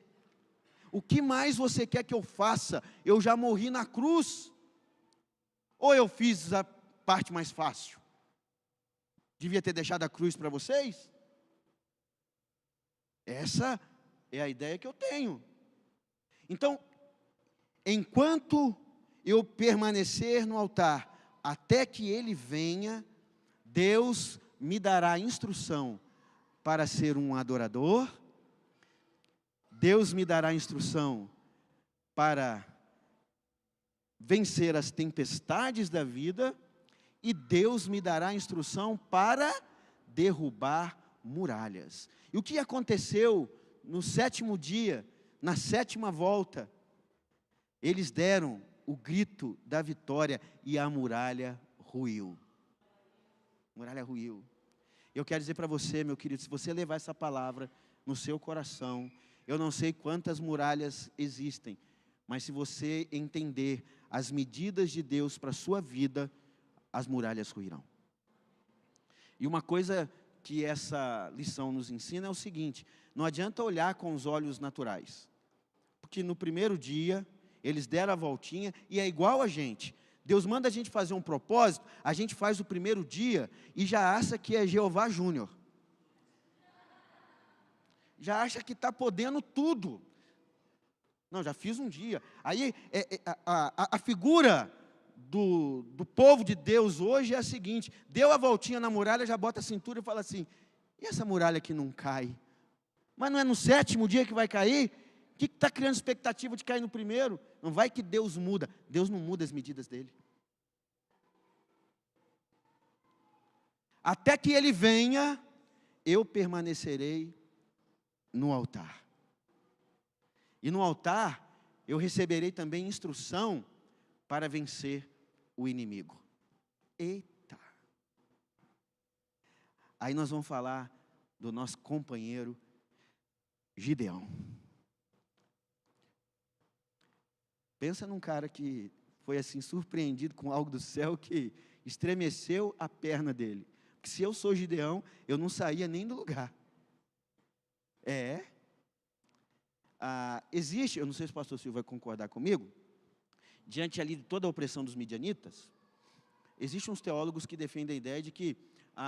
O que mais você quer que eu faça? Eu já morri na cruz. Ou eu fiz a parte mais fácil? Devia ter deixado a cruz para vocês? Essa é a ideia que eu tenho. Então, enquanto eu permanecer no altar, até que Ele venha, Deus me dará instrução para ser um adorador, Deus me dará instrução para vencer as tempestades da vida, e Deus me dará instrução para derrubar muralhas. E o que aconteceu no 7º dia, na 7ª volta? Eles deram o grito da vitória e a muralha ruiu. A muralha ruiu. Eu quero dizer para você, meu querido, se você levar essa palavra no seu coração, eu não sei quantas muralhas existem, mas se você entender as medidas de Deus para a sua vida, as muralhas ruirão. E uma coisa que essa lição nos ensina é o seguinte: não adianta olhar com os olhos naturais, porque no primeiro dia eles deram a voltinha e é igual a gente. Deus manda a gente fazer um propósito, a gente faz o primeiro dia e já acha que é Jeová Júnior. Já acha que está podendo tudo. Não, já fiz um dia. Aí a figura do povo de Deus hoje é a seguinte: deu a voltinha na muralha, já bota a cintura e fala assim: e essa muralha que não cai? Mas não é no 7º dia que vai cair? O que está criando expectativa de cair no primeiro? Não vai que Deus muda. Deus não muda as medidas dele. Até que Ele venha, eu permanecerei no altar. E no altar, eu receberei também instrução para vencer o inimigo. Eita! Aí nós vamos falar do nosso companheiro Gideão. Pensa num cara que foi assim surpreendido com algo do céu que estremeceu a perna dele. Porque se eu sou Gideão, eu não saía nem do lugar. Existe, eu não sei se o pastor Silvio vai concordar comigo, diante ali de toda a opressão dos midianitas, existem uns teólogos que defendem a ideia de que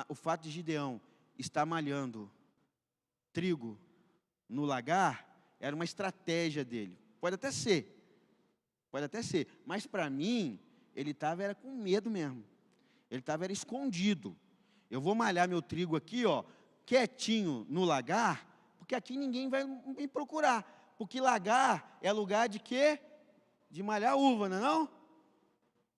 o fato de Gideão estar malhando trigo no lagar era uma estratégia dele. Pode até ser, mas para mim, ele estava com medo mesmo, ele estava escondido. Eu vou malhar meu trigo aqui, ó, quietinho no lagar, porque aqui ninguém vai me procurar, porque lagar é lugar de quê? De malhar uva, não é não?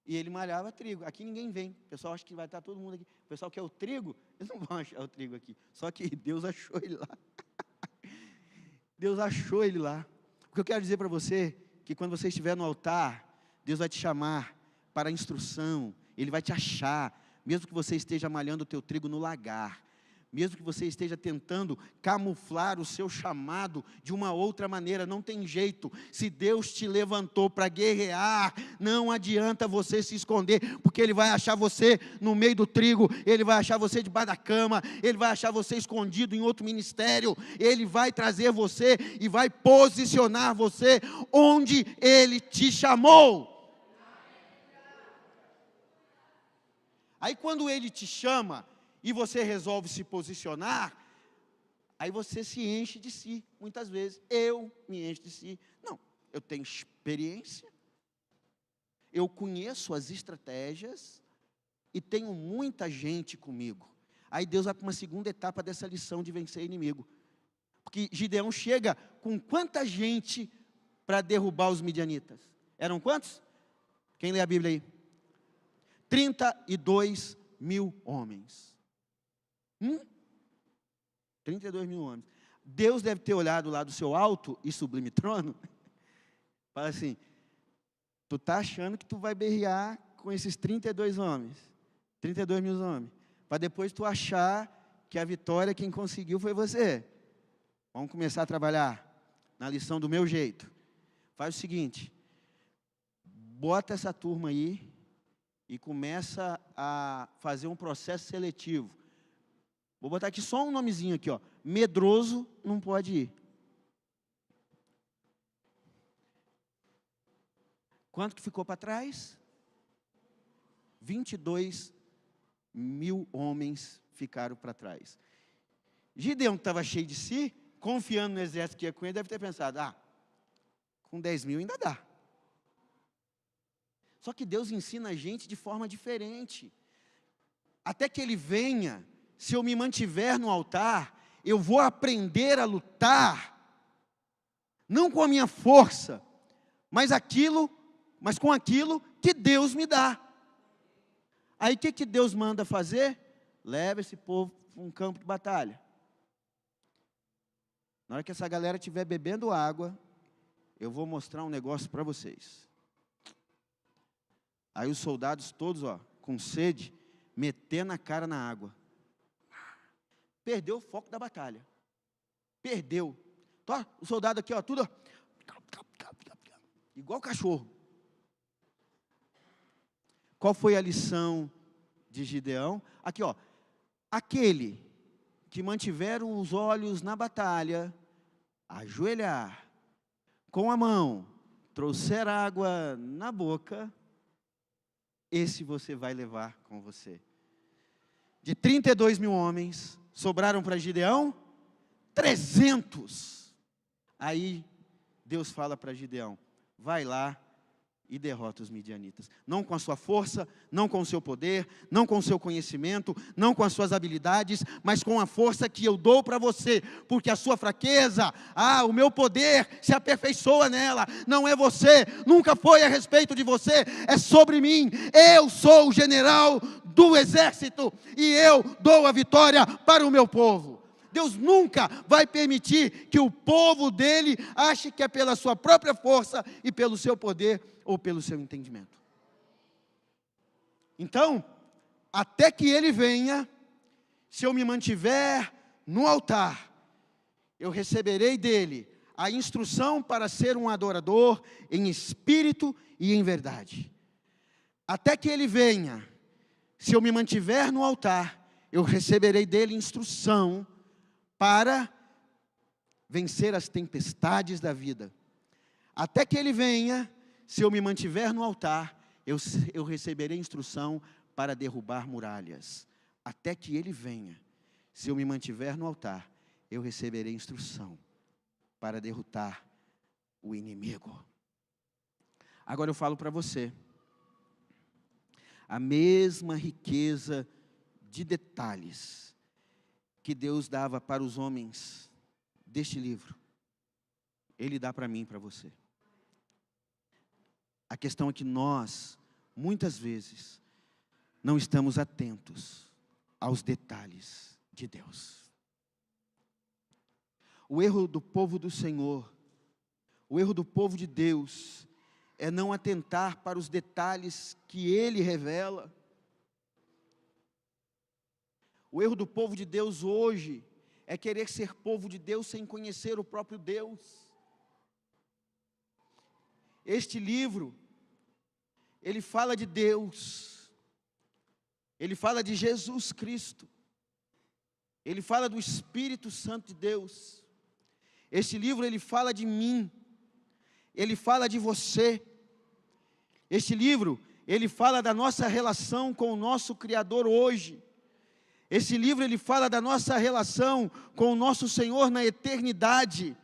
E ele malhava trigo, aqui ninguém vem, o pessoal acha que vai estar todo mundo aqui, o pessoal quer o trigo, eles não vão achar o trigo aqui, só que Deus achou ele lá. Deus achou ele lá. O que eu quero dizer para você, que quando você estiver no altar, Deus vai te chamar para a instrução, Ele vai te achar, mesmo que você esteja malhando o teu trigo no lagar, mesmo que você esteja tentando camuflar o seu chamado de uma outra maneira, não tem jeito. Se Deus te levantou para guerrear, não adianta você se esconder, porque Ele vai achar você no meio do trigo, Ele vai achar você debaixo da cama, Ele vai achar você escondido em outro ministério, Ele vai trazer você e vai posicionar você onde Ele te chamou. Aí quando Ele te chama, e você resolve se posicionar, aí você se enche de si, muitas vezes, eu me encho de si. Não, eu tenho experiência, eu conheço as estratégias, e tenho muita gente comigo. Aí Deus vai para uma segunda etapa dessa lição de vencer inimigo, porque Gideão chega com quanta gente para derrubar os midianitas? Eram quantos? Quem lê a Bíblia aí? 32 mil homens. 32 mil homens. Deus deve ter olhado lá do seu alto e sublime trono, fala assim: tu está achando que tu vai berrear com esses 32 homens, 32 mil homens? para depois tu achar que a vitória quem conseguiu foi você. Vamos começar a trabalhar na lição do meu jeito. Faz o seguinte, bota essa turma aí e começa a fazer um processo seletivo. Vou botar aqui só um nomezinho aqui, ó. Medroso não pode ir. Quanto que ficou para trás? 22 mil homens ficaram para trás. Gideão, que estava cheio de si, confiando no exército que ia com ele, deve ter pensado, com 10 mil ainda dá. Só que Deus ensina a gente de forma diferente. Até que Ele venha, se eu me mantiver no altar, eu vou aprender a lutar, não com a minha força, mas com aquilo que Deus me dá. Aí o que Deus manda fazer? Leva esse povo para um campo de batalha. Na hora que essa galera estiver bebendo água, eu vou mostrar um negócio para vocês. Aí os soldados todos, com sede, metendo a cara na água. Perdeu o foco da batalha. Perdeu. Então, o soldado aqui, tudo, igual cachorro. Qual foi a lição de Gideão? Aqui, aquele que mantiver os olhos na batalha, ajoelhar, com a mão, trouxer água na boca, esse você vai levar com você. De 32 mil homens, sobraram para Gideão 300. Aí Deus fala para Gideão, vai lá e derrota os midianitas. Não com a sua força, não com o seu poder, não com o seu conhecimento, não com as suas habilidades, mas com a força que eu dou para você, porque a sua fraqueza, o meu poder se aperfeiçoa nela, não é você, nunca foi a respeito de você, é sobre mim. Eu sou o general do exército e eu dou a vitória para o meu povo. Deus nunca vai permitir que o povo dele ache que é pela sua própria força e pelo seu poder ou pelo seu entendimento. Então, até que ele venha, se eu me mantiver no altar, eu receberei dele a instrução para ser um adorador em espírito e em verdade. Até que ele venha, se eu me mantiver no altar, eu receberei dele instrução para vencer as tempestades da vida. Até que ele venha, se eu me mantiver no altar, eu receberei instrução para derrubar muralhas. Até que ele venha, se eu me mantiver no altar, eu receberei instrução para derrotar o inimigo. Agora eu falo para você, a mesma riqueza de detalhes que Deus dava para os homens deste livro, Ele dá para mim e para você. A questão é que nós, muitas vezes, não estamos atentos aos detalhes de Deus. O erro do povo do Senhor, o erro do povo de Deus, é não atentar para os detalhes que Ele revela. O erro do povo de Deus hoje é querer ser povo de Deus sem conhecer o próprio Deus. Este livro, ele fala de Deus, ele fala de Jesus Cristo, ele fala do Espírito Santo de Deus. Este livro, ele fala de mim, ele fala de você. Este livro, ele fala da nossa relação com o nosso Criador hoje. Esse livro, ele fala da nossa relação com o nosso Senhor na eternidade,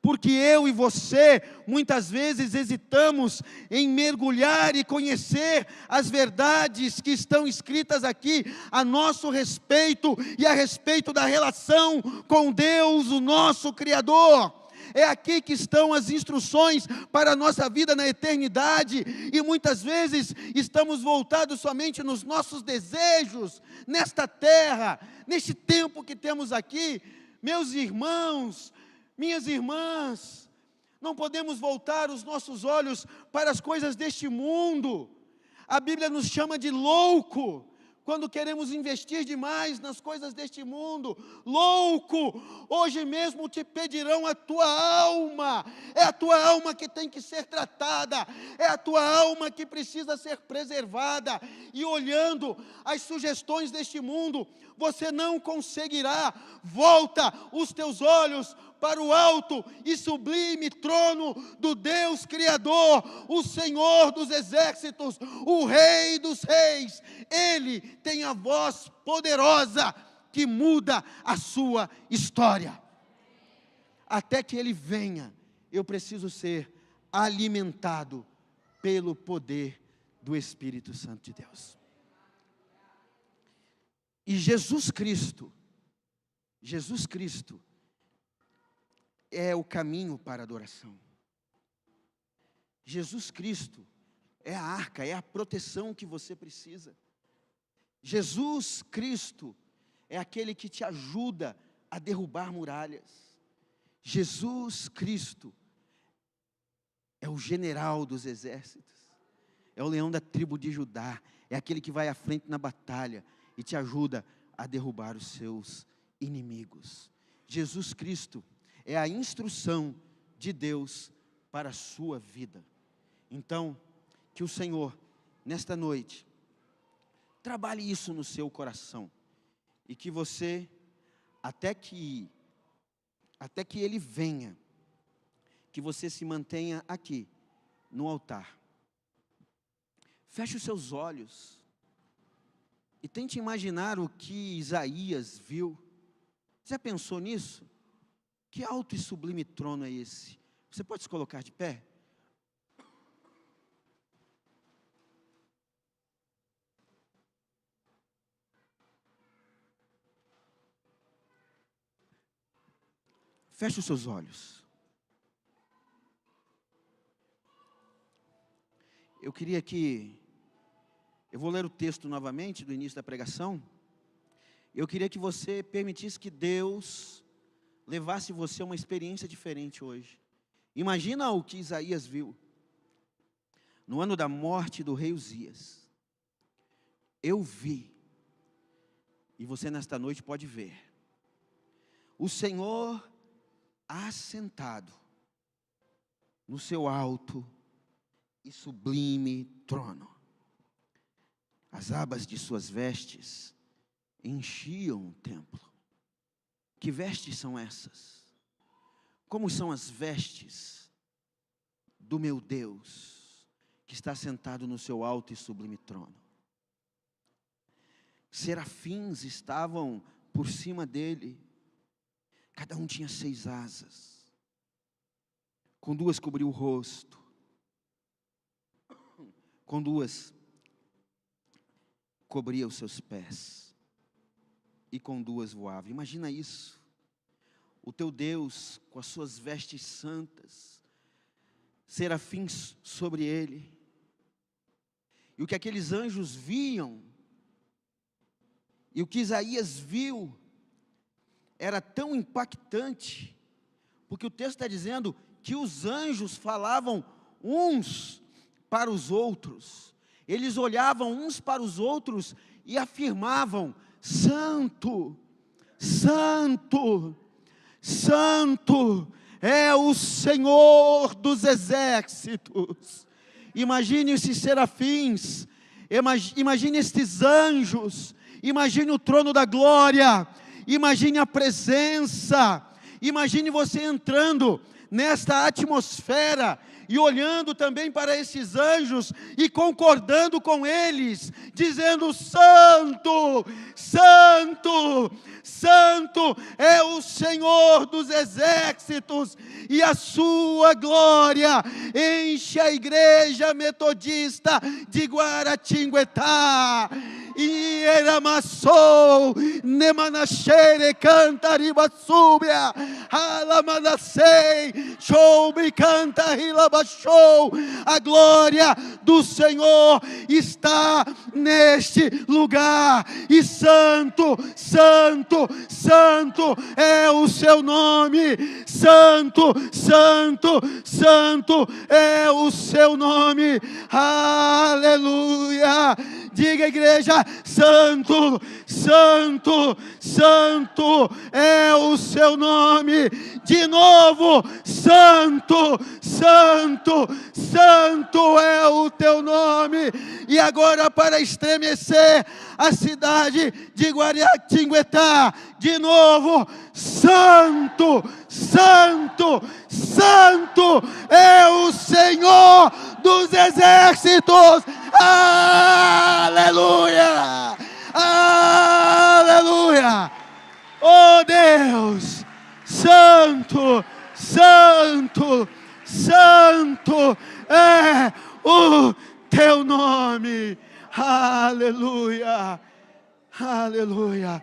porque eu e você, muitas vezes hesitamos em mergulhar e conhecer as verdades que estão escritas aqui, a nosso respeito e a respeito da relação com Deus, o nosso Criador. É aqui que estão as instruções para a nossa vida na eternidade, e muitas vezes estamos voltados somente nos nossos desejos, nesta terra, neste tempo que temos aqui. Meus irmãos, minhas irmãs, não podemos voltar os nossos olhos para as coisas deste mundo. A Bíblia nos chama de louco, quando queremos investir demais nas coisas deste mundo. Louco, hoje mesmo te pedirão a tua alma. É a tua alma que tem que ser tratada, é a tua alma que precisa ser preservada. E olhando as sugestões deste mundo, você não conseguirá. Volta os teus olhos para o alto e sublime trono do Deus Criador, o Senhor dos exércitos, o Rei dos reis. Ele tem a voz poderosa que muda a sua história. Até que Ele venha, eu preciso ser alimentado pelo poder do Espírito Santo de Deus. E Jesus Cristo é o caminho para a adoração. Jesus Cristo é a arca, é a proteção que você precisa. Jesus Cristo é aquele que te ajuda a derrubar muralhas. Jesus Cristo é o general dos exércitos, é o leão da tribo de Judá, é aquele que vai à frente na batalha e te ajuda a derrubar os seus inimigos. Jesus Cristo é a instrução de Deus para a sua vida. Então, que o Senhor, nesta noite, trabalhe isso no seu coração, e que você, até que Ele venha, que você se mantenha aqui, no altar. Feche os seus olhos, e tente imaginar o que Isaías viu. Você já pensou nisso? Que alto e sublime trono é esse? Você pode se colocar de pé? Feche os seus olhos. Eu vou ler o texto novamente do início da pregação. Eu queria que você permitisse que Deus levasse você a uma experiência diferente hoje. Imagina o que Isaías viu. No ano da morte do rei Uzias, eu vi, e você nesta noite pode ver, o Senhor assentado no seu alto e sublime trono. As abas de suas vestes enchiam o templo. Que vestes são essas? Como são as vestes do meu Deus, que está sentado no seu alto e sublime trono? Serafins estavam por cima dele, cada um tinha 6 asas, com 2 cobriu o rosto, com 2 cobria os seus pés, e com 2 voava. Imagina isso, o teu Deus com as suas vestes santas, serafins sobre ele, e o que aqueles anjos viam, e o que Isaías viu, era tão impactante, porque o texto está dizendo que os anjos falavam uns para os outros, eles olhavam uns para os outros e afirmavam: Santo, Santo, Santo é o Senhor dos exércitos. Imagine esses serafins, imagine estes anjos, imagine o trono da glória, imagine a presença, imagine você entrando nesta atmosfera e olhando também para esses anjos e concordando com eles, dizendo: Santo, Santo, Santo é o Senhor dos exércitos, e a sua glória enche a igreja metodista de Guaratinguetá. E eramassou, nemanachere canta ribasúbia, alamanacei, shoubi canta rilabachou. A glória do Senhor está neste lugar, e santo, santo, santo é o seu nome, santo, santo, santo é o seu nome, aleluia. Diga, igreja: Santo, Santo, Santo é o seu nome. De novo: Santo, Santo, Santo é o teu nome. E agora, para estremecer a cidade de Guaratinguetá, de novo: Santo, Santo, Santo é o Senhor dos exércitos. Aleluia! Aleluia! Oh Deus, Santo, Santo, Santo é o teu nome. Aleluia! Aleluia!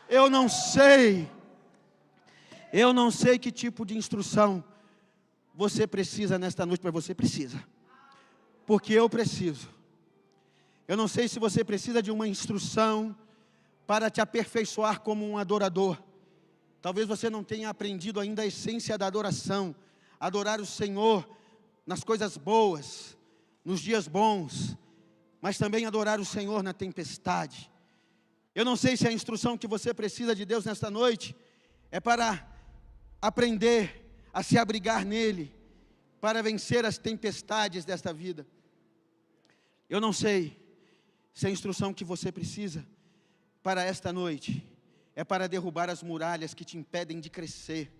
Eu não sei que tipo de instrução você precisa nesta noite, mas você precisa. Porque eu preciso. Eu não sei se você precisa de uma instrução para te aperfeiçoar como um adorador. Talvez você não tenha aprendido ainda a essência da adoração. Adorar o Senhor nas coisas boas, nos dias bons, mas também adorar o Senhor na tempestade. Eu não sei se a instrução que você precisa de Deus nesta noite é para aprender a se abrigar nele, para vencer as tempestades desta vida. Eu não sei se a instrução que você precisa para esta noite é para derrubar as muralhas que te impedem de crescer,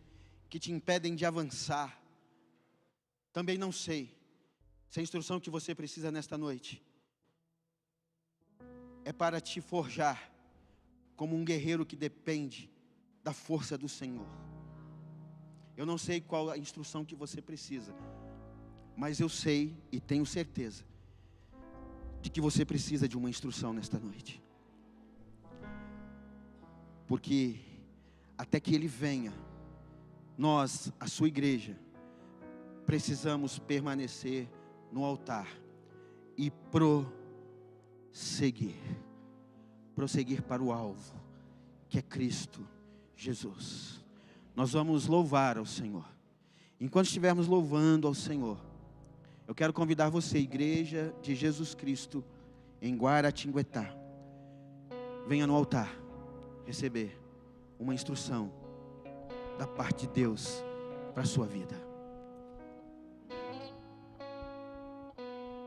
que te impedem de avançar. Também não sei se a instrução que você precisa nesta noite é para te forjar como um guerreiro que depende da força do Senhor. Eu não sei qual a instrução que você precisa, mas eu sei e tenho certeza de que você precisa de uma instrução nesta noite. Porque até que Ele venha, nós, a sua igreja, precisamos permanecer no altar e prosseguir para o alvo, que é Cristo Jesus. Nós vamos louvar ao Senhor. Enquanto estivermos louvando ao Senhor, eu quero convidar você, Igreja de Jesus Cristo, em Guaratinguetá, venha no altar receber uma instrução da parte de Deus para a sua vida.